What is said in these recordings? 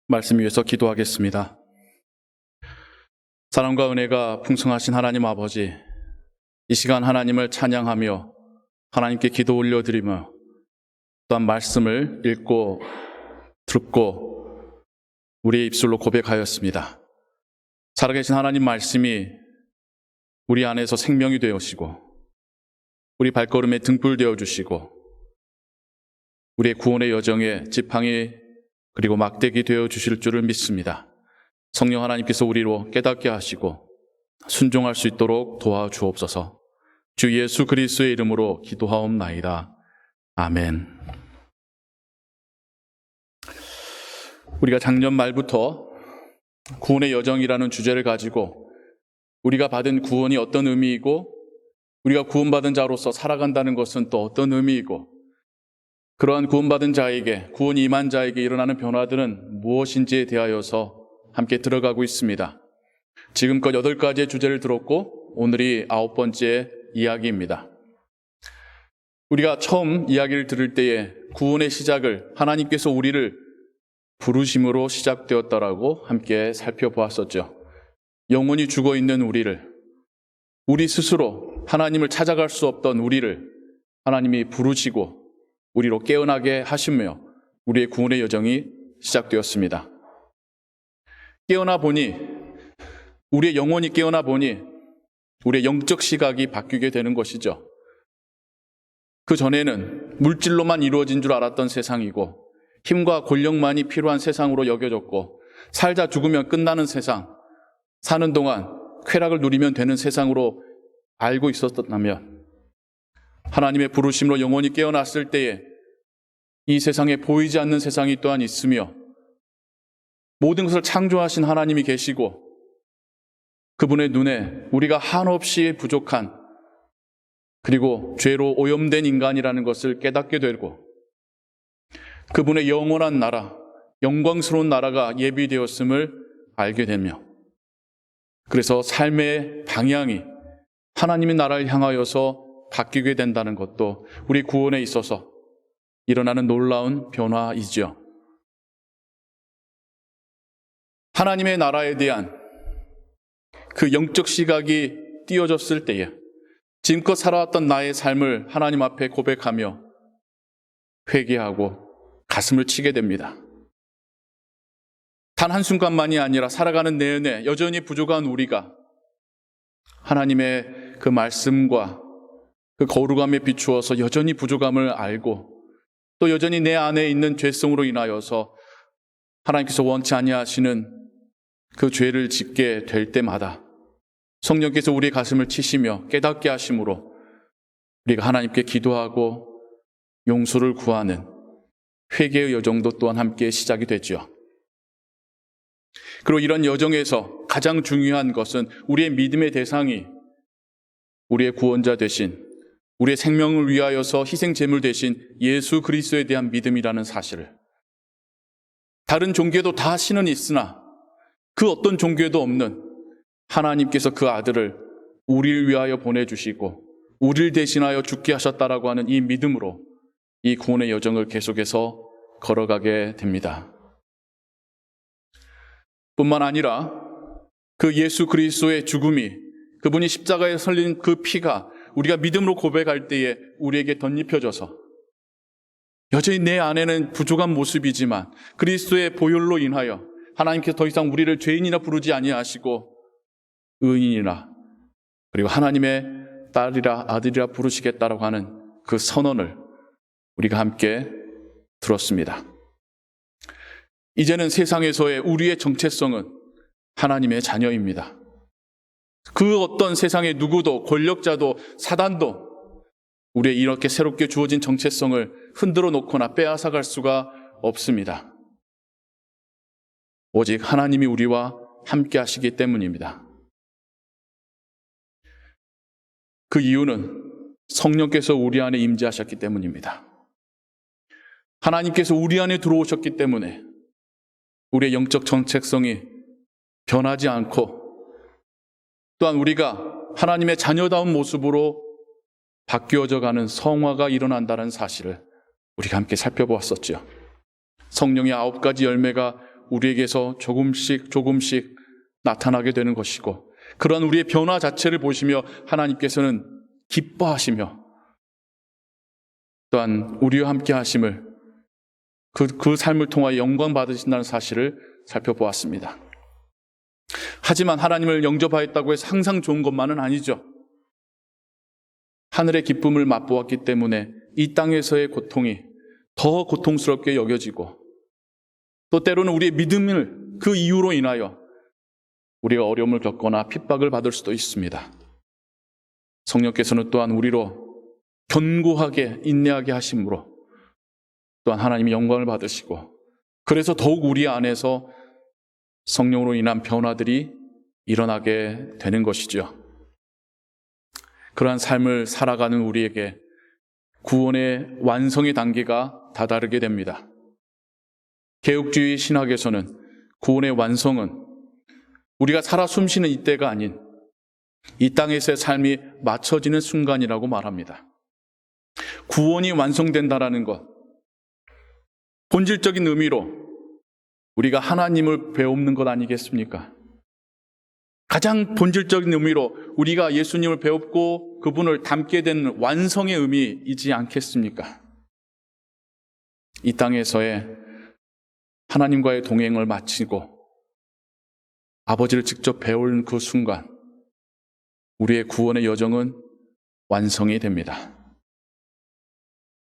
말씀 위해서 기도하겠습니다. 사랑과 은혜가 풍성하신 하나님 아버지, 이 시간 하나님을 찬양하며 하나님께 기도 올려드리며 또한 말씀을 읽고 듣고 우리의 입술로 고백하였습니다. 살아계신 하나님 말씀이 우리 안에서 생명이 되어지고 우리 발걸음에 등불 되어주시고 우리의 구원의 여정에 지팡이 그리고 막대기 되어주실 줄을 믿습니다. 성령 하나님께서 우리로 깨닫게 하시고 순종할 수 있도록 도와주옵소서. 주 예수 그리스도의 이름으로 기도하옵나이다. 아멘. 우리가 작년 말부터 구원의 여정이라는 주제를 가지고 우리가 받은 구원이 어떤 의미이고 우리가 구원받은 자로서 살아간다는 것은 또 어떤 의미이고 그러한 구원받은 자에게, 구원이 임한 자에게 일어나는 변화들은 무엇인지에 대하여서 함께 들어가고 있습니다. 지금껏 8가지의 주제를 들었고 오늘이 9번째 이야기입니다. 우리가 처음 이야기를 들을 때에 구원의 시작을 하나님께서 우리를 부르심으로 시작되었다라고 함께 살펴보았었죠. 영원히 죽어있는 우리를, 우리 스스로 하나님을 찾아갈 수 없던 우리를 하나님이 부르시고 우리로 깨어나게 하시며 우리의 구원의 여정이 시작되었습니다. 깨어나 보니, 우리의 영혼이 깨어나 보니 우리의 영적 시각이 바뀌게 되는 것이죠. 그 전에는 물질로만 이루어진 줄 알았던 세상이고 힘과 권력만이 필요한 세상으로 여겨졌고 살다 죽으면 끝나는 세상, 사는 동안 쾌락을 누리면 되는 세상으로 알고 있었다면 하나님의 부르심으로 영혼이 깨어났을 때에 이 세상에 보이지 않는 세상이 또한 있으며 모든 것을 창조하신 하나님이 계시고 그분의 눈에 우리가 한없이 부족한 그리고 죄로 오염된 인간이라는 것을 깨닫게 되고 그분의 영원한 나라, 영광스러운 나라가 예비되었음을 알게 되며 그래서 삶의 방향이 하나님의 나라를 향하여서 바뀌게 된다는 것도 우리 구원에 있어서 일어나는 놀라운 변화이죠. 하나님의 나라에 대한 그 영적 시각이 띄어졌을 때에 지금껏 살아왔던 나의 삶을 하나님 앞에 고백하며 회개하고 가슴을 치게 됩니다. 단 한순간만이 아니라 살아가는 내내 여전히 부족한 우리가 하나님의 그 말씀과 그 거룩함에 비추어서 여전히 부족함을 알고 또 여전히 내 안에 있는 죄성으로 인하여서 하나님께서 원치 아니하시는 그 죄를 짓게 될 때마다 성령께서 우리의 가슴을 치시며 깨닫게 하심으로 우리가 하나님께 기도하고 용서를 구하는 회개의 여정도 또한 함께 시작이 되죠. 그리고 이런 여정에서 가장 중요한 것은 우리의 믿음의 대상이 우리의 구원자 되신 우리의 생명을 위하여서 희생 제물 되신 예수 그리스도에 대한 믿음이라는 사실을 다른 종교도 다 신은 있으나 그 어떤 종교도 없는 하나님께서 그 아들을 우리를 위하여 보내주시고 우리를 대신하여 죽게 하셨다라고 하는 이 믿음으로 이 구원의 여정을 계속해서 걸어가게 됩니다. 뿐만 아니라 그 예수 그리스도의 죽음이 그분이 십자가에 설린 그 피가 우리가 믿음으로 고백할 때에 우리에게 덧입혀져서 여전히 내 안에는 부족한 모습이지만 그리스도의 보혈로 인하여 하나님께서 더 이상 우리를 죄인이라 부르지 아니하시고 의인이라 그리고 하나님의 딸이라 아들이라 부르시겠다라고 하는 그 선언을 우리가 함께 들었습니다. 이제는 세상에서의 우리의 정체성은 하나님의 자녀입니다. 그 어떤 세상의 누구도 권력자도 사단도 우리의 이렇게 새롭게 주어진 정체성을 흔들어 놓거나 빼앗아갈 수가 없습니다. 오직 하나님이 우리와 함께 하시기 때문입니다. 그 이유는 성령께서 우리 안에 임재하셨기 때문입니다. 하나님께서 우리 안에 들어오셨기 때문에 우리의 영적 정체성이 변하지 않고 또한 우리가 하나님의 자녀다운 모습으로 바뀌어져 가는 성화가 일어난다는 사실을 우리가 함께 살펴보았었죠. 성령의 9가지 열매가 우리에게서 조금씩 나타나게 되는 것이고, 그런 우리의 변화 자체를 보시며 하나님께서는 기뻐하시며 또한 우리와 함께 하심을, 그 삶을 통하여 영광 받으신다는 사실을 살펴보았습니다. 하지만 하나님을 영접하였다고 해서 항상 좋은 것만은 아니죠. 하늘의 기쁨을 맛보았기 때문에 이 땅에서의 고통이 더 고통스럽게 여겨지고, 또 때로는 우리의 믿음을 그 이유로 인하여 우리가 어려움을 겪거나 핍박을 받을 수도 있습니다. 성령께서는 또한 우리로 견고하게 인내하게 하심으로 또한 하나님이 영광을 받으시고, 그래서 더욱 우리 안에서 성령으로 인한 변화들이 일어나게 되는 것이죠. 그러한 삶을 살아가는 우리에게 구원의 완성의 단계가 다다르게 됩니다. 개혁주의 신학에서는 구원의 완성은 우리가 살아 숨쉬는 이때가 아닌 이 땅에서의 삶이 맞춰지는 순간이라고 말합니다. 구원이 완성된다라는 것, 본질적인 의미로 우리가 하나님을 배우는 것 아니겠습니까? 가장 본질적인 의미로 우리가 예수님을 배웠고 그분을 닮게 되는 완성의 의미이지 않겠습니까? 이 땅에서의 하나님과의 동행을 마치고 아버지를 직접 배우는 그 순간, 우리의 구원의 여정은 완성이 됩니다.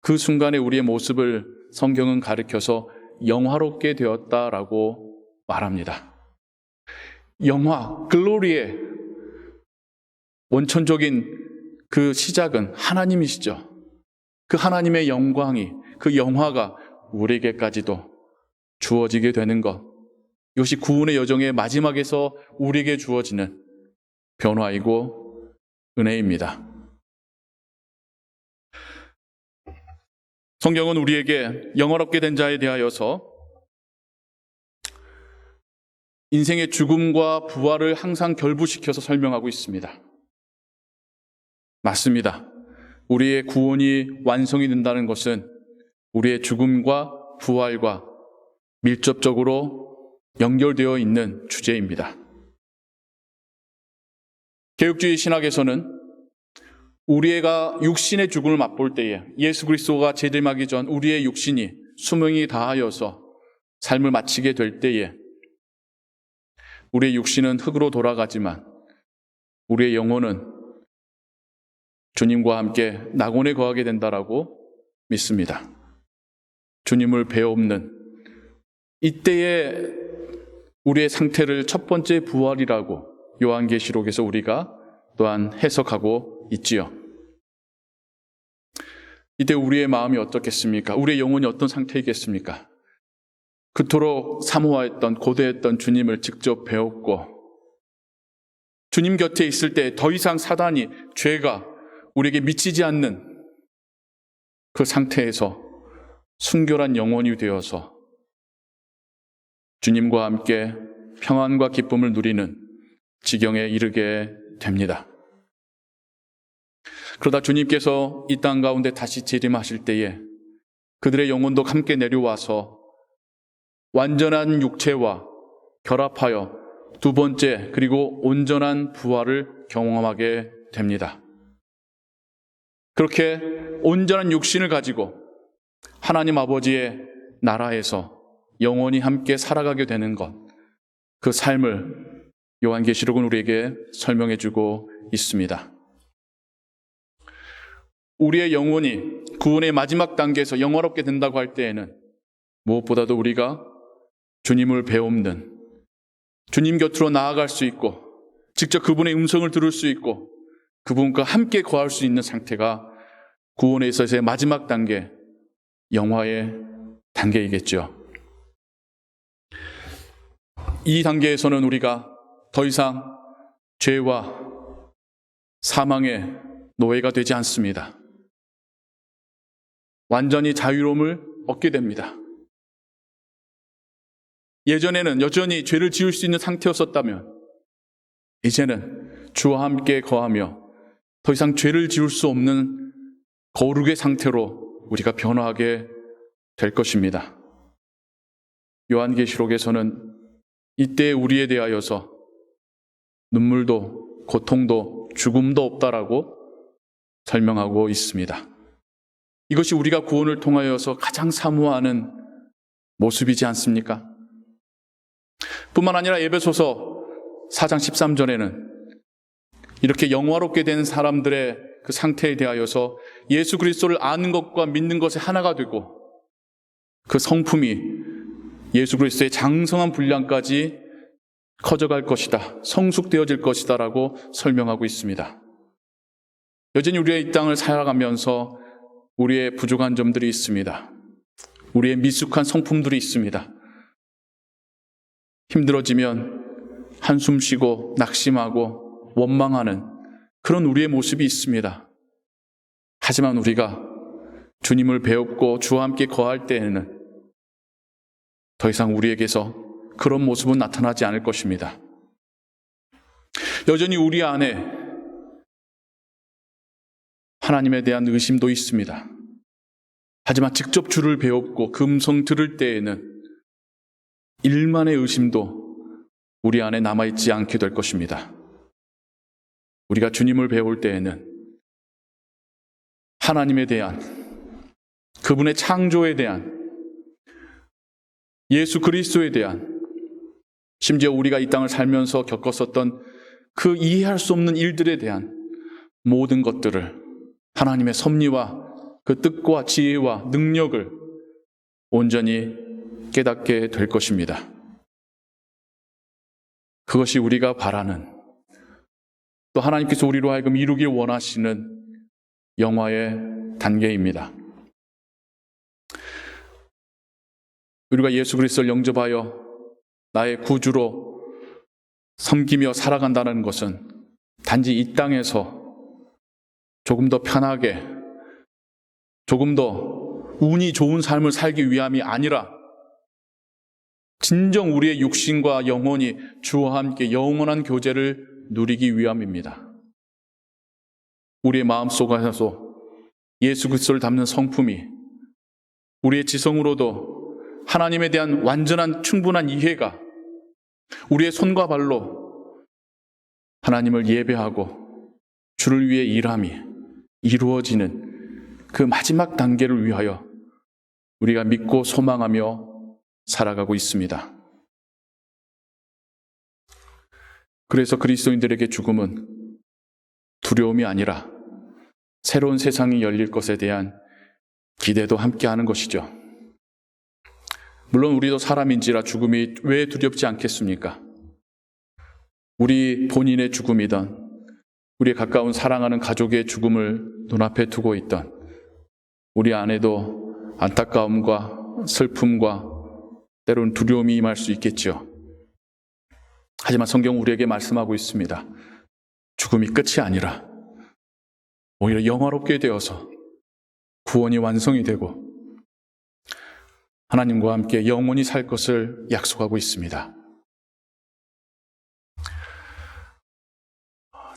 그 순간에 우리의 모습을 성경은 가리켜서 영화롭게 되었다라고 말합니다. 영화, 글로리의 원천적인 그 시작은 하나님이시죠. 그 하나님의 영광이, 그 영화가 우리에게까지도 주어지게 되는 것, 이것이 구원의 여정의 마지막에서 우리에게 주어지는 변화이고 은혜입니다. 성경은 우리에게 영화롭게 된 자에 대하여서 인생의 죽음과 부활을 항상 결부시켜서 설명하고 있습니다. 맞습니다. 우리의 구원이 완성이 된다는 것은 우리의 죽음과 부활과 밀접적으로 연결되어 있는 주제입니다. 개혁주의 신학에서는 우리가 육신의 죽음을 맛볼 때에, 예수 그리스도가 재림하기 전 우리의 육신이 수명이 다하여서 삶을 마치게 될 때에 우리의 육신은 흙으로 돌아가지만 우리의 영혼은 주님과 함께 낙원에 거하게 된다라고 믿습니다. 주님을 배옵는 이때의 우리의 상태를 첫 번째 부활이라고 요한계시록에서 우리가 또한 해석하고 있지요. 이때 우리의 마음이 어떻겠습니까? 우리의 영혼이 어떤 상태이겠습니까? 그토록 사모하였던, 고대했던 주님을 직접 배웠고, 주님 곁에 있을 때 더 이상 사단이, 죄가 우리에게 미치지 않는 그 상태에서 순결한 영혼이 되어서 주님과 함께 평안과 기쁨을 누리는 지경에 이르게 됩니다. 그러다 주님께서 이 땅 가운데 다시 재림하실 때에 그들의 영혼도 함께 내려와서 완전한 육체와 결합하여 두 번째 그리고 온전한 부활을 경험하게 됩니다. 그렇게 온전한 육신을 가지고 하나님 아버지의 나라에서 영원히 함께 살아가게 되는 것, 그 삶을 요한계시록은 우리에게 설명해 주고 있습니다. 우리의 영혼이 구원의 마지막 단계에서 영화롭게 된다고 할 때에는 무엇보다도 우리가 주님을 배움는, 주님 곁으로 나아갈 수 있고 직접 그분의 음성을 들을 수 있고 그분과 함께 거할 수 있는 상태가 구원에 있어서의 마지막 단계, 영화의 단계이겠죠. 이 단계에서는 우리가 더 이상 죄와 사망의 노예가 되지 않습니다. 완전히 자유로움을 얻게 됩니다. 예전에는 여전히 죄를 지을 수 있는 상태였었다면 이제는 주와 함께 거하며 더 이상 죄를 지을 수 없는 거룩의 상태로 우리가 변화하게 될 것입니다. 요한계시록에서는 이때 우리에 대하여서 눈물도 고통도 죽음도 없다라고 설명하고 있습니다. 이것이 우리가 구원을 통하여서 가장 사모하는 모습이지 않습니까? 뿐만 아니라 에베소서 4장 13절에는 이렇게 영화롭게 된 사람들의 그 상태에 대하여서 예수 그리스도를 아는 것과 믿는 것에 하나가 되고 그 성품이 예수 그리스도의 장성한 분량까지 커져갈 것이다, 성숙되어질 것이다 라고 설명하고 있습니다. 여전히 우리의 이 땅을 살아가면서 우리의 부족한 점들이 있습니다. 우리의 미숙한 성품들이 있습니다. 힘들어지면 한숨 쉬고 낙심하고 원망하는 그런 우리의 모습이 있습니다. 하지만 우리가 주님을 배웠고 주와 함께 거할 때에는 더 이상 우리에게서 그런 모습은 나타나지 않을 것입니다. 여전히 우리 안에 하나님에 대한 의심도 있습니다. 하지만 직접 주를 배웠고 그 음성 들을 때에는 일만의 의심도 우리 안에 남아있지 않게 될 것입니다. 우리가 주님을 배울 때에는 하나님에 대한, 그분의 창조에 대한, 예수 그리스도에 대한, 심지어 우리가 이 땅을 살면서 겪었었던 그 이해할 수 없는 일들에 대한 모든 것들을 하나님의 섭리와 그 뜻과 지혜와 능력을 온전히 깨닫게 될 것입니다. 그것이 우리가 바라는, 또 하나님께서 우리로 하여금 이루길 원하시는 영화의 단계입니다. 우리가 예수 그리스도를 영접하여 나의 구주로 섬기며 살아간다는 것은 단지 이 땅에서 조금 더 편하게, 조금 더 운이 좋은 삶을 살기 위함이 아니라 진정 우리의 육신과 영혼이 주와 함께 영원한 교제를 누리기 위함입니다. 우리의 마음속에서 예수 그리스도를 담는 성품이 우리의 지성으로도 하나님에 대한 완전한 충분한 이해가 우리의 손과 발로 하나님을 예배하고 주를 위해 일함이 이루어지는 그 마지막 단계를 위하여 우리가 믿고 소망하며 살아가고 있습니다. 그래서 그리스도인들에게 죽음은 두려움이 아니라 새로운 세상이 열릴 것에 대한 기대도 함께하는 것이죠. 물론 우리도 사람인지라 죽음이 왜 두렵지 않겠습니까? 우리 본인의 죽음이든 우리의 가까운 사랑하는 가족의 죽음을 눈앞에 두고 있던 우리 안에도 안타까움과 슬픔과 때로는 두려움이 임할 수 있겠죠. 하지만 성경은 우리에게 말씀하고 있습니다. 죽음이 끝이 아니라 오히려 영화롭게 되어서 구원이 완성이 되고 하나님과 함께 영원히 살 것을 약속하고 있습니다.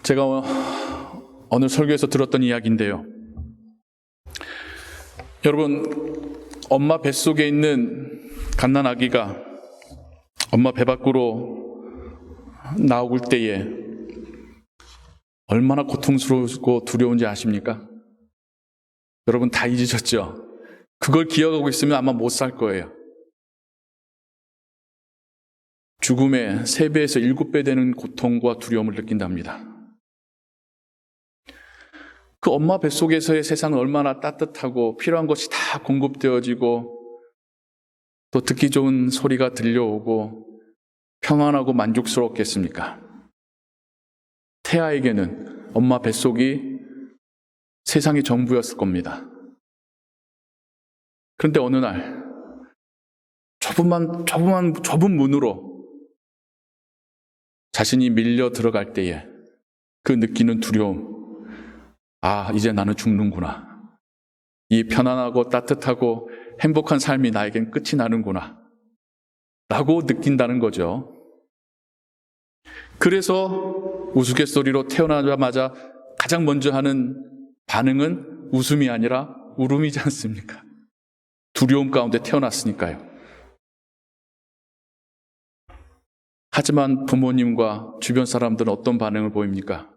제가 어느 설교에서 들었던 이야기인데요. 여러분, 엄마 뱃속에 있는 갓난아기가 엄마 배 밖으로 나올 때에 얼마나 고통스럽고 두려운지 아십니까? 여러분 다 잊으셨죠? 그걸 기억하고 있으면 아마 못 살 거예요. 죽음의 3배에서 7배 되는 고통과 두려움을 느낀답니다. 그 엄마 뱃속에서의 세상은 얼마나 따뜻하고 필요한 것이 다 공급되어지고 또 듣기 좋은 소리가 들려오고 평안하고 만족스럽겠습니까? 태아에게는 엄마 뱃속이 세상의 전부였을 겁니다. 그런데 어느 날 좁은 문으로 자신이 밀려 들어갈 때에 그 느끼는 두려움, 아, 이제 나는 죽는구나. 이 편안하고 따뜻하고 행복한 삶이 나에겐 끝이 나는구나 라고 느낀다는 거죠. 그래서 우스갯소리로 태어나자마자 가장 먼저 하는 반응은 웃음이 아니라 울음이지 않습니까? 두려움 가운데 태어났으니까요. 하지만 부모님과 주변 사람들은 어떤 반응을 보입니까?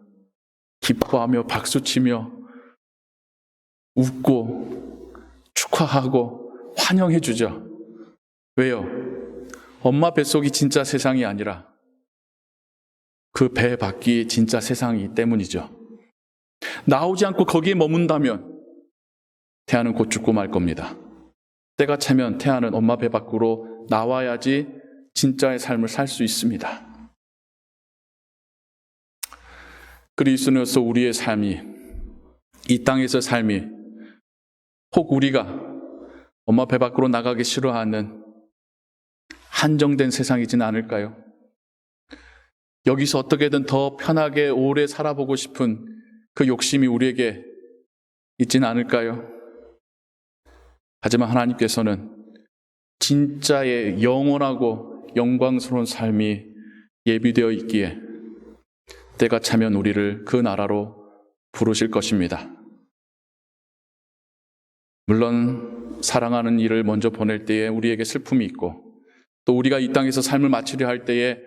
기뻐하며 박수치며 웃고 축하하고 환영해 주죠. 왜요? 엄마 뱃속이 진짜 세상이 아니라 그 배 밖이 진짜 세상이기 때문이죠. 나오지 않고 거기에 머문다면 태아는 곧 죽고 말 겁니다. 때가 차면 태아는 엄마 배 밖으로 나와야지 진짜의 삶을 살 수 있습니다. 그리스도인으로서 우리의 삶이, 이 땅에서 삶이 혹 우리가 엄마 배 밖으로 나가기 싫어하는 한정된 세상이진 않을까요? 여기서 어떻게든 더 편하게 오래 살아보고 싶은 그 욕심이 우리에게 있진 않을까요? 하지만 하나님께서는 진짜의 영원하고 영광스러운 삶이 예비되어 있기에 때가 차면 우리를 그 나라로 부르실 것입니다. 물론 사랑하는 이를 먼저 보낼 때에 우리에게 슬픔이 있고 또 우리가 이 땅에서 삶을 마치려 할 때에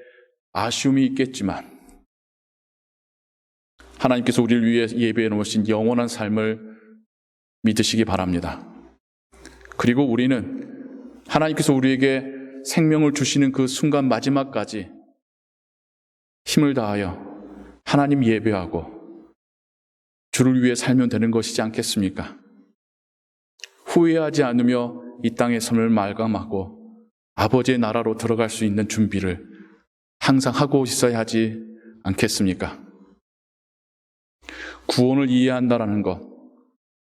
아쉬움이 있겠지만 하나님께서 우리를 위해 예비해 놓으신 영원한 삶을 믿으시기 바랍니다. 그리고 우리는 하나님께서 우리에게 생명을 주시는 그 순간 마지막까지 힘을 다하여 하나님 예배하고 주를 위해 살면 되는 것이지 않겠습니까? 후회하지 않으며 이 땅의 삶을 말감하고 아버지의 나라로 들어갈 수 있는 준비를 항상 하고 있어야 하지 않겠습니까? 구원을 이해한다라는 것,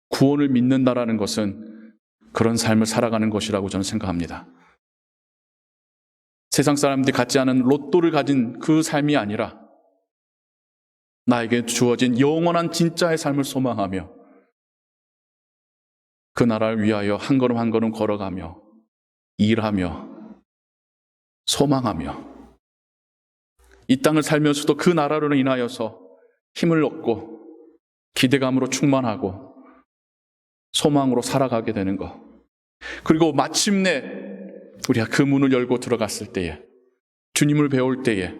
구원을 믿는다라는 것은 그런 삶을 살아가는 것이라고 저는 생각합니다. 세상 사람들이 갖지 않은 로또를 가진 그 삶이 아니라 나에게 주어진 영원한 진짜의 삶을 소망하며 그 나라를 위하여 한 걸음 한 걸음 걸어가며 일하며 소망하며 이 땅을 살면서도 그 나라로 인하여서 힘을 얻고 기대감으로 충만하고 소망으로 살아가게 되는 것. 그리고 마침내 우리가 그 문을 열고 들어갔을 때에 주님을 배울 때에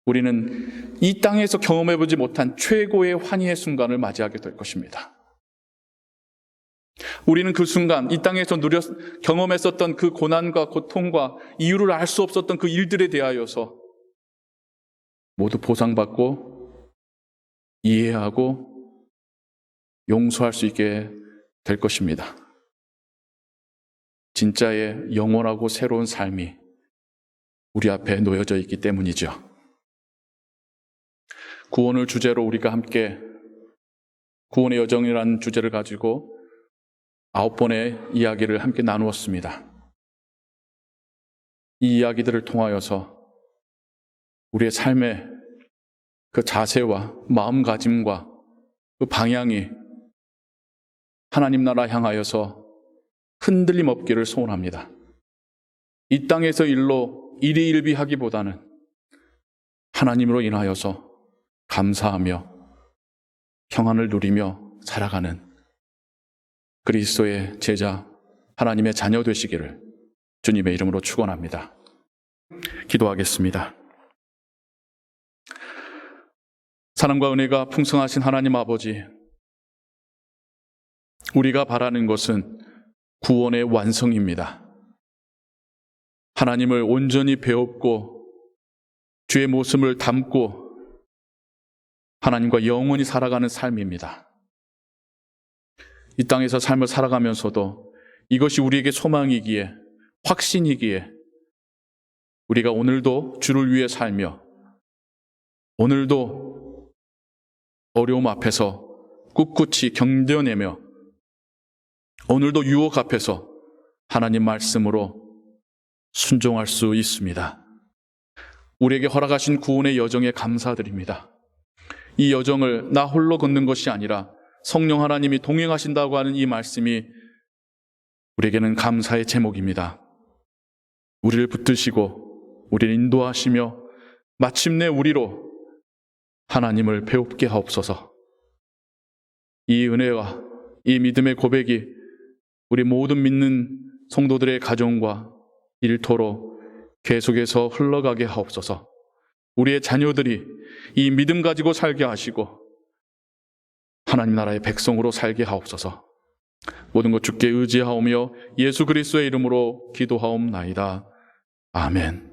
우리는 이 땅에서 경험해보지 못한 최고의 환희의 순간을 맞이하게 될 것입니다. 우리는 그 순간 이 땅에서 경험했었던 그 고난과 고통과 이유를 알 수 없었던 그 일들에 대하여서 모두 보상받고 이해하고 용서할 수 있게 될 것입니다. 진짜의 영원하고 새로운 삶이 우리 앞에 놓여져 있기 때문이죠. 구원을 주제로 우리가 함께 구원의 여정이라는 주제를 가지고 9번의 이야기를 함께 나누었습니다. 이 이야기들을 통하여서 우리의 삶의 그 자세와 마음가짐과 그 방향이 하나님 나라 향하여서 흔들림 없기를 소원합니다. 이 땅에서 일희일비하기보다는 하나님으로 인하여서 감사하며 평안을 누리며 살아가는 그리스도의 제자, 하나님의 자녀 되시기를 주님의 이름으로 축원합니다. 기도하겠습니다. 사랑과 은혜가 풍성하신 하나님 아버지, 우리가 바라는 것은 구원의 완성입니다. 하나님을 온전히 배웠고 주의 모습을 담고 하나님과 영원히 살아가는 삶입니다. 이 땅에서 삶을 살아가면서도 이것이 우리에게 소망이기에, 확신이기에 우리가 오늘도 주를 위해 살며 오늘도 어려움 앞에서 꿋꿋이 견뎌내며 오늘도 유혹 앞에서 하나님 말씀으로 순종할 수 있습니다. 우리에게 허락하신 구원의 여정에 감사드립니다. 이 여정을 나 홀로 걷는 것이 아니라 성령 하나님이 동행하신다고 하는 이 말씀이 우리에게는 감사의 제목입니다. 우리를 붙드시고 우리를 인도하시며 마침내 우리로 하나님을 배웁게 하옵소서. 이 은혜와 이 믿음의 고백이 우리 모든 믿는 성도들의 가정과 일터로 계속해서 흘러가게 하옵소서. 우리의 자녀들이 이 믿음 가지고 살게 하시고 하나님 나라의 백성으로 살게 하옵소서. 모든 것 주께 의지하오며 예수 그리스도의 이름으로 기도하옵나이다. 아멘.